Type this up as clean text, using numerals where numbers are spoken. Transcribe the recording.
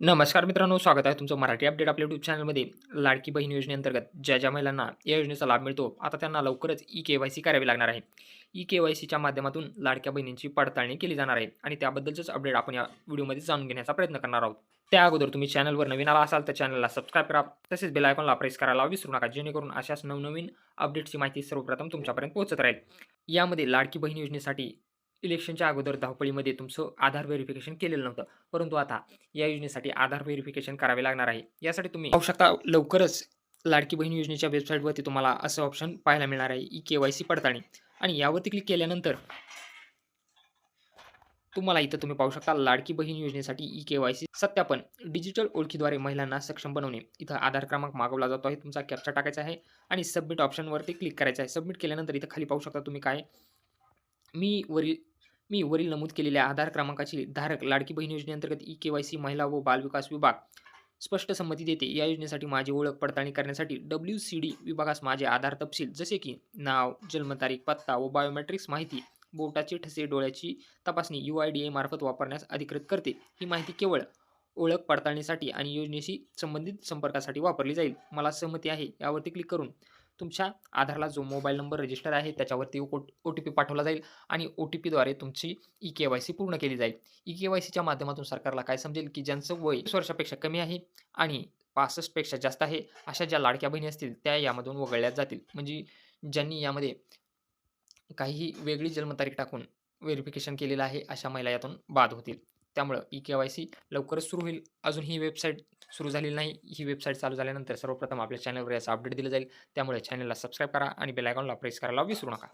नमस्कार मित्रांनो, स्वागत आहे तुमचं मराठी अपडेट आपल्या यूट्यूब चॅनलमध्ये. लाडकी बहीण योजनेअंतर्गत ज्या महिलांना या योजनेचा लाभ मिळतो, आता त्यांना लवकरच ई-के-वाय-सी करावी लागणार आहे. ई-के-वाय-सीच्या माध्यमातून लाडक्या बहिणींची पडताळणी केली जाणार आहे आणि त्याबद्दलचंच अपडेट आपण या व्हिडिओमध्ये जाणून घेण्याचा प्रयत्न करणार आहोत. त्या अगोदर तुम्ही चॅनलवर नवीन आला असाल तर चॅनलला सबस्क्राईब करा. तसेच बेल आयकॉनला प्रेस करायला विसरू नका, जेणेकरून अशाच नवनवीन अपडेट्सची माहिती सर्वप्रथम तुमच्यापर्यंत पोहोचत राहील. यामध्ये लाडकी बहीण योजनेसाठी इलेक्शनच्या अगोदर धावपळीमध्ये तुमचं आधार व्हेरिफिकेशन केलेलं नव्हतं. परंतु आता या योजनेसाठी आधार व्हेरिफिकेशन करावे लागणार आहे. यासाठी तुम्ही पाहू शकता लवकरच लाडकी बहीण योजनेच्या वेबसाईटवरती तुम्हाला असं ऑप्शन पाहायला मिळणार आहे, ई-के-वाय-सी पडताळणी आणि यावरती क्लिक केल्यानंतर तुम्हाला इथं तुम्ही पाहू शकता लाडकी बहीण योजनेसाठी ई-के-वाय-सी सत्यापन डिजिटल ओळखीद्वारे महिलांना सक्षम बनवणे. इथं आधार क्रमांक मागवला जातो आहे. तुमचा कॅप्चा टाकायचा आहे आणि सबमिट ऑप्शनवरती क्लिक करायचं आहे. सबमिट केल्यानंतर इथं खाली पाहू शकता तुम्ही काय मी वरील मी वरील नमूद केलेल्या आधार क्रमांकाची धारक लाडकी बहीण योजनेअंतर्गत ई-के-वाय-सी महिला व बालविकास विभाग स्पष्ट संमती देते. या योजनेसाठी माझी ओळख पडताळणी करण्यासाठी WCD विभागास माझे आधार तपशील जसे की नाव, जन्मतारीख, पत्ता व बायोमेट्रिक्स माहिती, बोटाचे ठसे, डोळ्याची तपासणी UIDAI मार्फत वापरण्यास अधिकृत करते. ही माहिती केवळ ओळख पडताळणीसाठी आणि योजनेशी संबंधित संपर्कासाठी वापरली जाईल. मला सहमती आहे यावरती क्लिक करून तुमच्या आधारला जो मोबाईल नंबर रजिस्टर आहे त्याच्यावरती ओ-टी-पी पाठवला जाईल आणि ओ-टी-पीद्वारे तुमची ई-के-वाय-सी पूर्ण केली जाईल. ई-के-वाय-सीच्या माध्यमातून सरकारला काय समजेल, की ज्यांचं वय 20 वर्षापेक्षा कमी आहे आणि 65 पेक्षा जास्त आहे, अशा ज्या लाडक्या बहिणी असतील त्या यामधून वगळल्या जातील. म्हणजे ज्यांनी यामध्ये काहीही वेगळी जन्मतारीख टाकून व्हेरिफिकेशन केलेलं आहे, अशा महिला यातून बाद होतील. त्यामुळं ई-के-वाय-सी लवकरच सुरू होईल. अजून ही वेबसाईट सुरू झालेली नाही. ही वेबसाईट चालू झाल्यानंतर सर्वप्रथम आपल्या चॅनलवर याचं अपडेट दिलं जाईल. त्यामुळे चॅनलला सबस्क्राईब करा आणि बेल आयकॉनला प्रेस करायला विसरू नका.